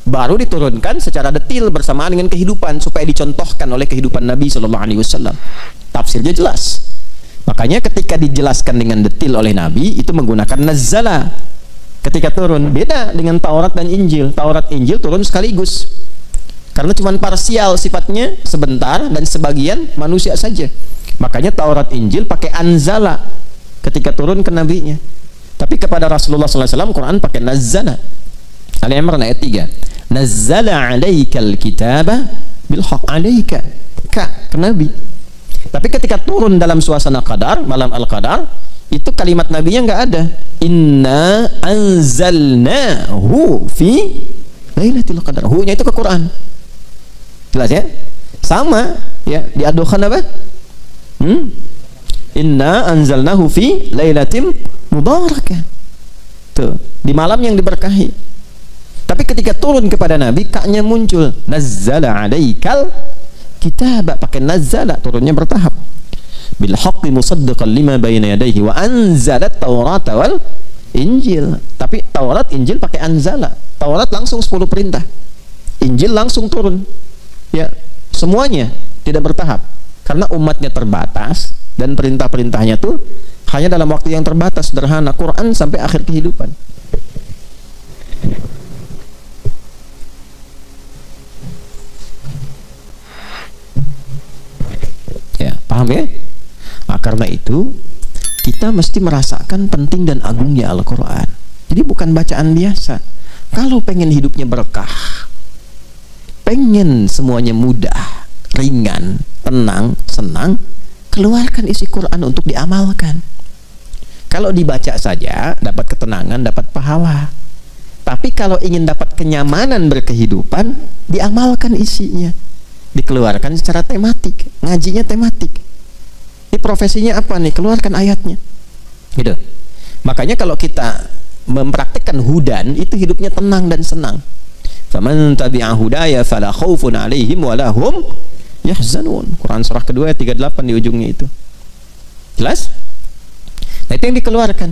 Baru diturunkan secara detail bersamaan dengan kehidupan supaya dicontohkan oleh kehidupan Nabi Shallallahu Alaihi Wasallam. Tafsirnya jelas. Makanya ketika dijelaskan dengan detail oleh Nabi itu menggunakan nazzala. Ketika turun beda dengan Taurat dan Injil. Taurat Injil turun sekaligus. Karena cuma parsial sifatnya, sebentar dan sebagian manusia saja. Makanya Taurat Injil pakai anzala ketika turun ke nabinya. Tapi kepada Rasulullah SAW Quran pakai nazzala. Ali Imran ayat 3. Nazzala 'alaikal kitaba bil haqq 'alaika. Ke nabi. Tapi ketika turun dalam suasana qadar, malam al-qadar, itu kalimat nabinya enggak ada. Inna anzalnahu fi lailatul qadar. Hu-nya itu ke Quran. Jelas ya? Sama ya, diadukan apa? Inna anzalnahu fi lailatin mubarakah. Tuh, di malam yang diberkahi. Tapi ketika turun kepada Nabi, kaknya muncul. Nazzala 'alaikal kitab, pakai nazzala, turunnya bertahap. Bil haqqi musaddiqan lima baina yadayhi wa anzala at-taurata wal injil. Tapi Taurat Injil pakai anzala. Taurat langsung 10 perintah. Injil langsung turun. Ya, semuanya tidak bertahap karena umatnya terbatas dan perintah-perintahnya tuh hanya dalam waktu yang terbatas, sederhana. Quran sampai akhir kehidupan. Ya, paham ya? Nah, karena itu kita mesti merasakan penting dan agungnya Al-Quran. Jadi bukan bacaan biasa. Kalau pengen hidupnya berkah, pengen semuanya mudah, ringan, tenang, senang, keluarkan isi Quran untuk diamalkan. Kalau dibaca saja dapat ketenangan, dapat pahala. Tapi kalau ingin dapat kenyamanan berkehidupan, diamalkan isinya. Dikeluarkan secara tematik, ngajinya tematik. Ini profesinya apa nih? Keluarkan ayatnya. Gitu. Makanya kalau kita mempraktikkan hudan, itu hidupnya tenang dan senang. Faman tabi'a hudaya fala khaufun 'alaihim wa lahum yahzanun. Quran surah kedua ayat 38 di ujungnya itu. Jelas? Nah, itu yang dikeluarkan.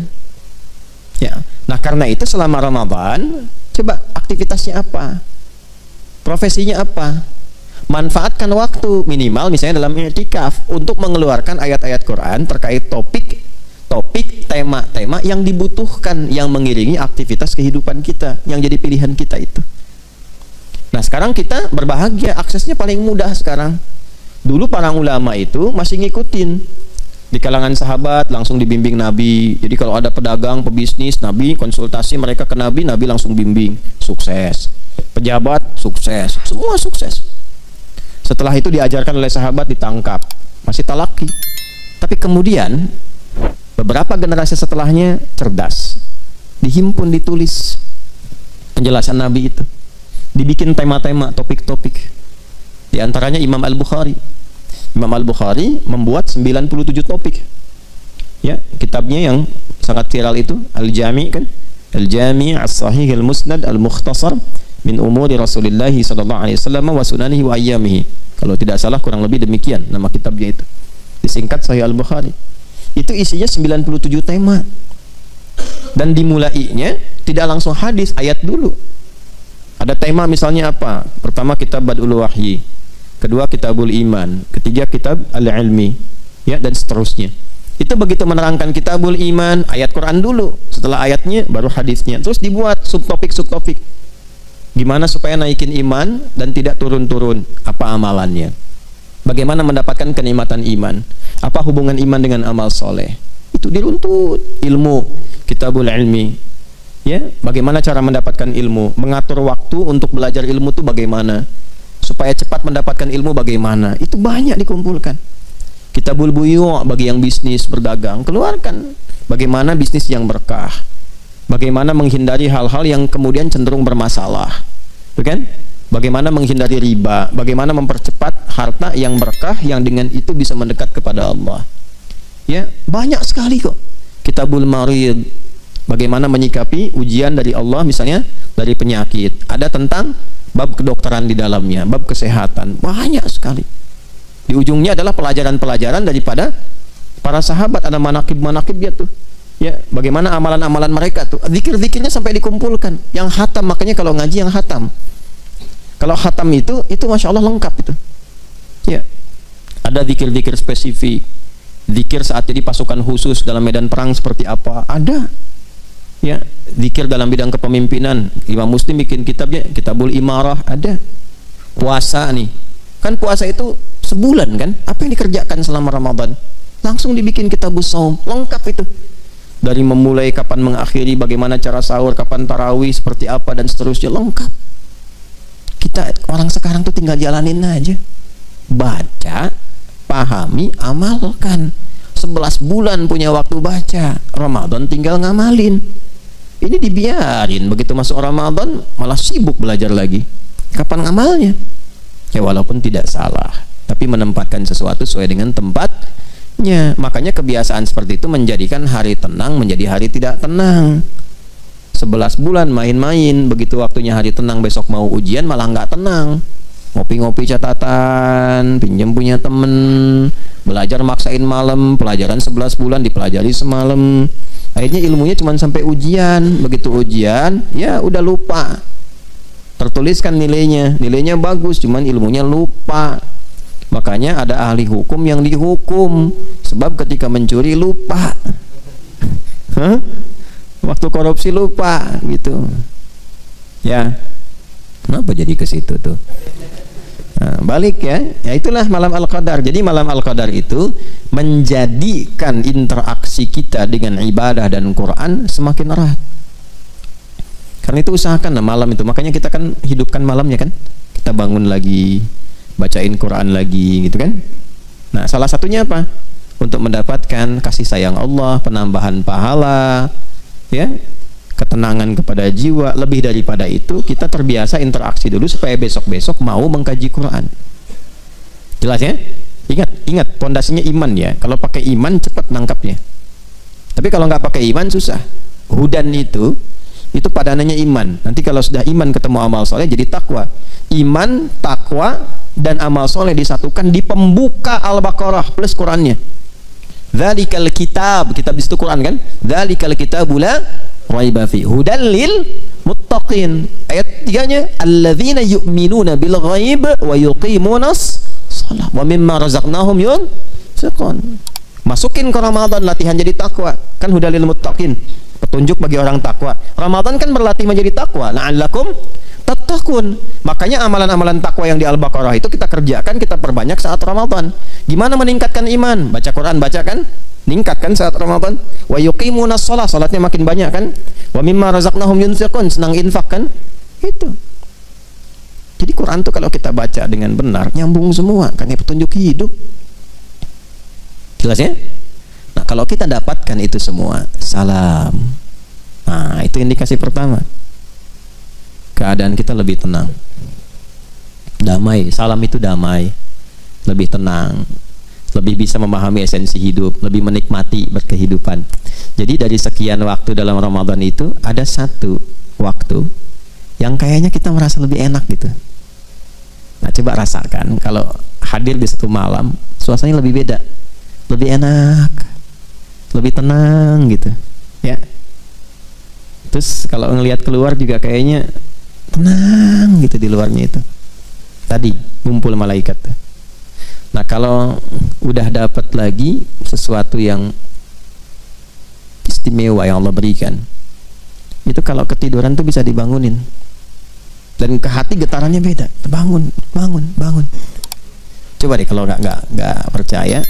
Ya. Nah, karena itu selama Ramadan, coba aktivitasnya apa? Profesinya apa? Manfaatkan waktu minimal misalnya dalam i'tikaf untuk mengeluarkan ayat-ayat Quran terkait topik, tema-tema yang dibutuhkan, yang mengiringi aktivitas kehidupan kita, yang jadi pilihan kita itu. Nah, sekarang kita berbahagia, aksesnya paling mudah sekarang. Dulu para ulama itu masih ngikutin. Di kalangan sahabat langsung dibimbing Nabi. Jadi kalau ada pedagang, pebisnis, Nabi konsultasi mereka ke Nabi, Nabi langsung bimbing. Sukses. Pejabat, sukses. Semua sukses. Setelah itu diajarkan oleh sahabat, ditangkap. Masih talaki. Tapi kemudian beberapa generasi setelahnya cerdas. Dihimpun, ditulis penjelasan Nabi itu. Dibikin tema-tema, topik-topik. Di antaranya Imam Al-Bukhari. Imam Al-Bukhari membuat 97 topik. Ya, kitabnya yang sangat viral itu Al-Jami' kan? Al-Jami' As-Sahih Al-Musnad Al-Mukhtasar min umuri Rasulillah sallallahu alaihi wasallam wa sunanihi wa ayyamihi. Kalau tidak salah kurang lebih demikian nama kitabnya itu. Disingkat Sahih Al-Bukhari. Itu isinya 97 tema. Dan dimulainya tidak langsung hadis, ayat dulu. Ada tema misalnya apa? Pertama kitab Badul Wahyi, kedua kitabul Iman, ketiga kitab Al-Ilmi, ya, dan seterusnya. Itu begitu menerangkan kitabul Iman, ayat Quran dulu, setelah ayatnya baru hadisnya. Terus dibuat subtopik-subtopik. Gimana supaya naikin iman dan tidak turun-turun? Apa amalannya? Bagaimana mendapatkan kenikmatan iman? Apa hubungan iman dengan amal soleh? Itu diruntut. Ilmu, kitabul Ilmi. Ya, bagaimana cara mendapatkan ilmu, mengatur waktu untuk belajar ilmu itu bagaimana, supaya cepat mendapatkan ilmu bagaimana, itu banyak dikumpulkan. Kitabul Buyu' bagi yang bisnis berdagang, keluarkan bagaimana bisnis yang berkah, bagaimana menghindari hal-hal yang kemudian cenderung bermasalah, kan? Bagaimana menghindari riba, bagaimana mempercepat harta yang berkah yang dengan itu bisa mendekat kepada Allah. Ya, banyak sekali kok. Kitabul Marid, bagaimana menyikapi ujian dari Allah, misalnya dari penyakit. Ada tentang bab kedokteran di dalamnya, bab kesehatan. Banyak sekali. Di ujungnya adalah pelajaran-pelajaran daripada para sahabat, ada manaqib-manaqibnya tuh. Ya, bagaimana amalan-amalan mereka tuh. Zikir-zikirnya sampai dikumpulkan. Yang khatam, makanya kalau ngaji yang khatam. Kalau khatam itu Masya Allah lengkap itu. Ya. Ada zikir-zikir spesifik. Zikir saat jadi pasukan khusus dalam medan perang seperti apa? Ada. Ya, zikir dalam bidang kepemimpinan. Imam Muslim bikin kitabnya, Kitabul Imarah, ada. Puasa nih. Kan puasa itu sebulan kan? Apa yang dikerjakan selama Ramadan? Langsung dibikin Kitabus Shaum, lengkap itu. Dari memulai kapan mengakhiri, bagaimana cara sahur, kapan tarawih, seperti apa dan seterusnya, lengkap. Kita orang sekarang tuh tinggal jalanin aja. Baca, pahami, amalkan. 11 bulan punya waktu baca. Ramadan tinggal ngamalin. Ini dibiarin, begitu masuk Ramadan malah sibuk belajar lagi. Kapan ngamalnya? Ya walaupun tidak salah, tapi menempatkan sesuatu sesuai dengan tempatnya. Makanya kebiasaan seperti itu menjadikan hari tenang menjadi hari tidak tenang. 11 bulan main-main, begitu waktunya hari tenang, besok mau ujian malah nggak tenang. Ngopi-ngopi catatan, pinjam punya temen, belajar maksain malam, pelajaran 11 bulan dipelajari semalam. Akhirnya ilmunya cuma sampai ujian. Begitu ujian, ya udah lupa. Tertuliskan nilainya bagus, cuman ilmunya lupa. Makanya ada ahli hukum yang dihukum sebab ketika mencuri lupa. Waktu korupsi lupa gitu. Ya. Kenapa jadi ke situ tuh? Nah, balik ya. Ya itulah malam Al-Qadar. Jadi malam Al-Qadar itu menjadikan interaksi kita dengan ibadah dan Quran semakin erat. Karena itu usahakan malam itu. Makanya kita kan hidupkan malamnya kan. Kita bangun lagi, bacain Quran lagi gitu kan. Nah, salah satunya apa? Untuk mendapatkan kasih sayang Allah, penambahan pahala, ya, ketenangan kepada jiwa. Lebih daripada itu, kita terbiasa interaksi dulu supaya besok-besok mau mengkaji Quran. Jelas ya? Ingat pondasinya iman ya. Kalau pakai iman cepat nangkapnya. Tapi kalau nggak pakai iman susah. Hudan itu padanannya iman. Nanti kalau sudah iman ketemu amal soleh jadi takwa. Iman, takwa, dan amal soleh disatukan di pembuka Al-Baqarah plus Qurannya. Dzalikal kitab di situ Quran kan? Dzalikal kitabu la raiba fi hudan lil muttaqin. Ayat 3-nya alladzina yu'minuna bil ghaib wa yuqimunas shalah wa mimma razaqnahum yunfiqun. Masukin ke Ramadan latihan jadi takwa. Kan hudan lil muttaqin. Petunjuk bagi orang takwa. Ramadan kan berlatih menjadi takwa. La'allakum tattaqun. Makanya amalan-amalan takwa yang di Al-Baqarah itu kita kerjakan, kita perbanyak saat Ramadan. Gimana meningkatkan iman? Baca Quran, baca kan? Meningkatkan saat Ramadan. Wa yuqimunas shalah, salatnya makin banyak kan? Wa mimma razaqnahum yunfiqun, senang infak kan? Itu. Jadi Quran tuh kalau kita baca dengan benar nyambung semua, kan petunjuk hidup. Jelas ya? Nah, kalau kita dapatkan itu semua, salam. Nah, itu indikasi pertama. Keadaan kita lebih tenang. Damai, salam itu damai. Lebih tenang. Lebih bisa memahami esensi hidup, lebih menikmati berkehidupan. Jadi dari sekian waktu dalam Ramadan itu, ada satu waktu yang kayaknya kita merasa lebih enak gitu. Nah, coba rasakan kalau hadir di satu malam, suasananya lebih beda. Lebih enak, lebih tenang gitu ya. Terus kalau ngelihat keluar juga kayaknya tenang gitu di luarnya itu. Tadi ngumpul malaikat. Nah, kalau udah dapat lagi sesuatu yang istimewa yang Allah berikan, itu kalau ketiduran tuh bisa dibangunin. Dan ke hati getarannya beda. Bangun. Coba deh kalau nggak percaya,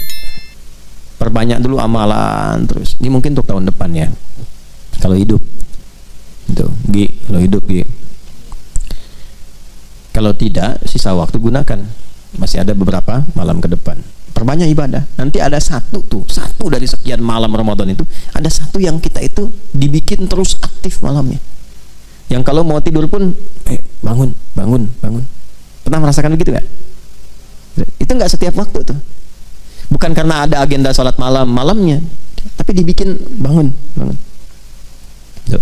perbanyak dulu amalan terus. Ini mungkin untuk tahun depan ya. Kalau hidup, itu, kalau hidup, kalau tidak, sisa waktu gunakan. Masih ada beberapa malam ke depan. Perbanyak ibadah. Nanti ada satu dari sekian malam Ramadan itu, ada satu yang kita itu dibikin terus aktif malamnya. Yang kalau mau tidur pun, bangun. Pernah merasakan begitu nggak? Itu nggak setiap waktu tuh. Bukan karena ada agenda sholat malamnya, tapi dibikin bangun. Tuh.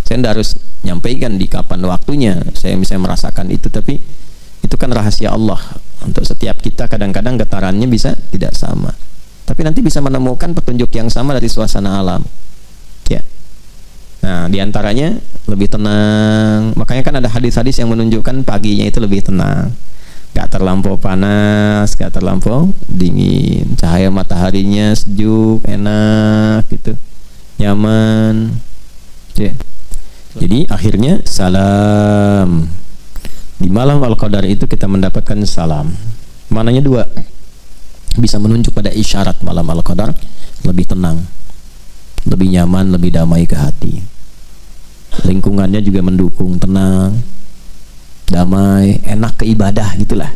Saya tidak harus nyampaikan di kapan waktunya saya misalnya merasakan itu, tapi itu kan rahasia Allah. Untuk setiap kita kadang-kadang getarannya bisa tidak sama, tapi nanti bisa menemukan petunjuk yang sama dari suasana alam, ya. Nah, diantaranya lebih tenang. Makanya kan ada hadis-hadis yang menunjukkan paginya itu lebih tenang, gak terlampau panas, gak terlampau dingin, cahaya mataharinya sejuk, enak gitu, nyaman, ya. Jadi akhirnya salam. Di malam Al-Qadar itu kita mendapatkan salam. Maknanya dua. Bisa menunjuk pada isyarat malam Al-Qadar lebih tenang, lebih nyaman, lebih damai ke hati. Lingkungannya juga mendukung, tenang, damai, enak ke ibadah gitulah.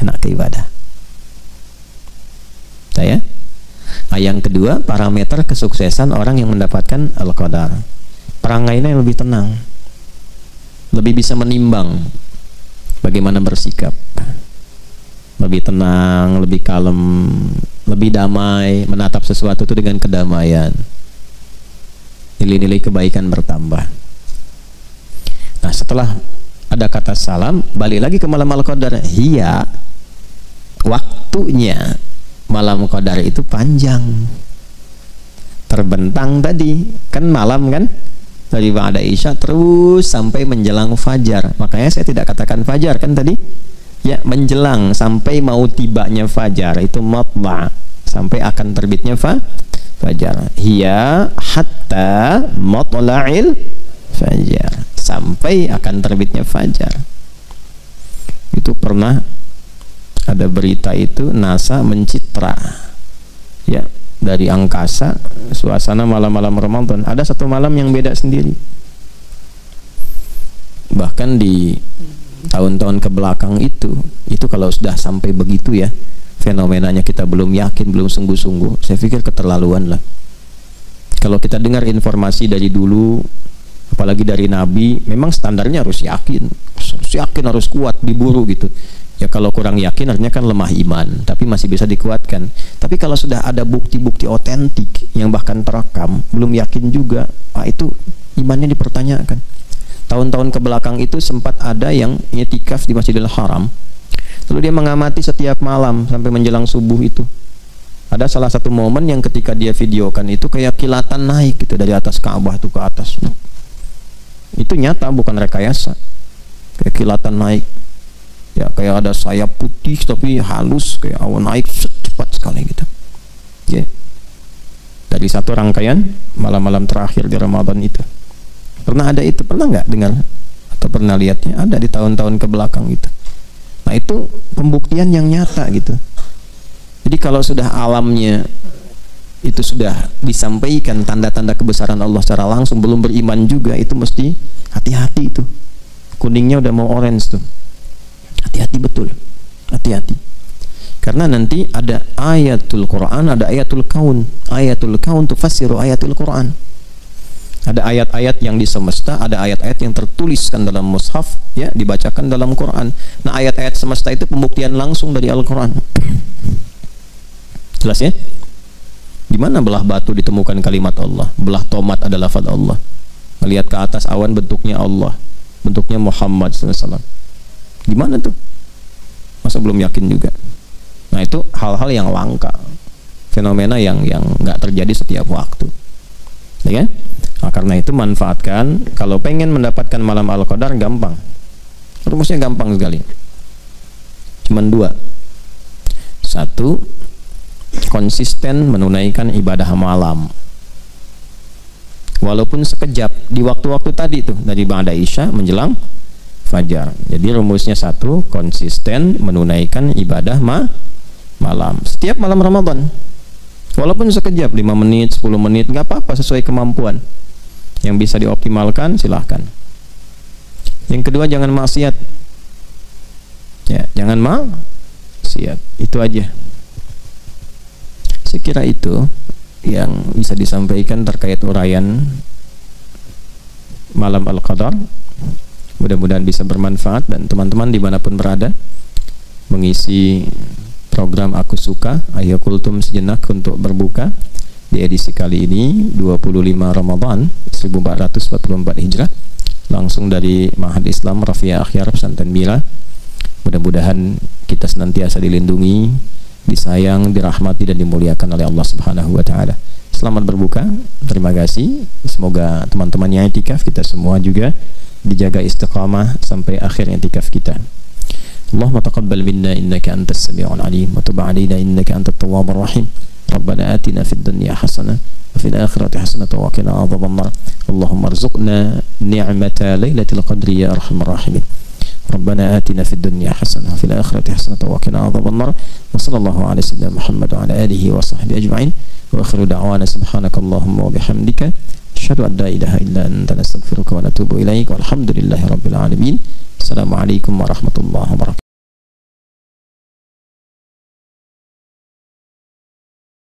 Enak ke ibadah. Saya. Nah, yang kedua, parameter kesuksesan orang yang mendapatkan Al-Qadar. Perangainya lebih tenang, lebih bisa menimbang bagaimana bersikap, lebih tenang, lebih kalem, lebih damai, menatap sesuatu itu dengan kedamaian, nilai-nilai kebaikan bertambah. Nah, setelah ada kata salam, balik lagi ke malam Al-Qadar. Iya, waktunya malam Qadar itu panjang, terbentang tadi kan malam kan, dari ba'da isya terus sampai menjelang fajar. Makanya saya tidak katakan fajar kan tadi, ya, menjelang sampai mau tibanya fajar itu matla, sampai akan terbitnya fajar. Hiya hatta matla'il fajar, sampai akan terbitnya fajar. Itu pernah ada berita itu, NASA mencitra, ya, dari angkasa suasana malam-malam Ramadan. Ada satu malam yang beda sendiri. Bahkan di tahun-tahun ke belakang itu kalau sudah sampai begitu ya, fenomenanya kita belum yakin, belum sungguh-sungguh, saya pikir keterlaluan lah. Kalau kita dengar informasi dari dulu, apalagi dari Nabi, memang standarnya harus yakin, harus kuat, diburu gitu. Ya, kalau kurang yakin artinya kan lemah iman, tapi masih bisa dikuatkan. Tapi kalau sudah ada bukti-bukti otentik yang bahkan terekam, belum yakin juga, itu imannya dipertanyakan. Tahun-tahun ke belakang itu sempat ada yang i'tikaf di Masjidil Haram, lalu dia mengamati setiap malam sampai menjelang subuh itu. Ada salah satu momen yang ketika dia videokan itu kayak kilatan naik gitu dari atas Ka'bah tuh ke atas. Itu nyata, bukan rekayasa. Kayak kilatan naik. Ya, kayak ada sayap putih tapi halus, kayak awan naik cepat sekali gitu. Ya. Dari satu rangkaian malam-malam terakhir di Ramadan itu. Pernah ada itu? Pernah nggak dengar atau pernah lihatnya? Ada di tahun-tahun ke belakang itu. Nah, itu pembuktian yang nyata gitu. Jadi kalau sudah alamnya itu sudah disampaikan tanda-tanda kebesaran Allah secara langsung, belum beriman juga, itu mesti hati-hati itu. Kuningnya udah mau orange tuh. Hati-hati betul, hati-hati. Karena nanti ada ayatul Quran, ada ayatul kaun. Ayatul kaun tufassiru ayatul Quran. Ada ayat-ayat yang di semesta, ada ayat-ayat yang tertuliskan dalam mushaf, ya, dibacakan dalam Quran. Nah, ayat-ayat semesta itu pembuktian langsung dari Al-Quran. Jelas ya? Di mana belah batu ditemukan kalimat Allah, belah tomat adalah lafaz Allah. Melihat ke atas awan bentuknya Allah, bentuknya Muhammad SAW. Gimana tuh? Masa belum yakin juga? Nah, itu hal-hal yang langka, fenomena yang nggak terjadi setiap waktu, ya kan? Nah, karena itu manfaatkan. Kalau pengen mendapatkan malam Al-Qadar gampang, rumusnya gampang sekali. Cuman dua. Satu, konsisten menunaikan ibadah malam, walaupun sekejap di waktu-waktu tadi tuh, dari ba'da isya menjelang fajar. Jadi rumusnya satu, konsisten menunaikan ibadah malam setiap malam Ramadan, walaupun sekejap, 5 menit, 10 menit, nggak apa-apa, sesuai kemampuan. Yang bisa dioptimalkan silahkan. Yang kedua, jangan maksiat, ya, jangan maksiat. Itu aja. Sekira itu yang bisa disampaikan terkait uraian malam Al-Qadar. Mudah-mudahan bisa bermanfaat, dan teman-teman dimanapun berada mengisi program Aku Suka, ayo kultum sejenak untuk berbuka di edisi kali ini 25 Ramadan 1444 Hijrah, langsung dari Ma'had Islam Rafiah Akhyar Pesantren Mira. Mudah-mudahan kita senantiasa dilindungi, disayang, dirahmati dan dimuliakan oleh Allah Subhanahu wa taala. Selamat berbuka. Terima kasih. Semoga teman-teman yang i'tikaf, kita semua juga dijaga istiqamah sampai akhir i'tikaf kita. Allahumma taqabbal minna innaka antas sami'ul alim wa tub 'alaina innaka antat tawwabur rahim. Rabbana atina fid dunya hasanah wa fil akhirati hasanah wa qina adzabannar. Allahumma arzuqna ni'mata lailatul qadri ya arhamar rahimin. Rabbana atina fid dunya hasanah wa fil akhirati hasanah wa qina adzabannar. Wa sallallahu ala sayyidina Muhammad wa ala alihi wa sahbihi ajma'in. Wa akhiru da'wana subhanakallahumma wa bihamdika asyhadu an la ilaha illa anta nastaghfiruka wa natubu ilaik. Walhamdulillahi rabbil alamin. Assalamualaikum warahmatullahi wabarakatuh.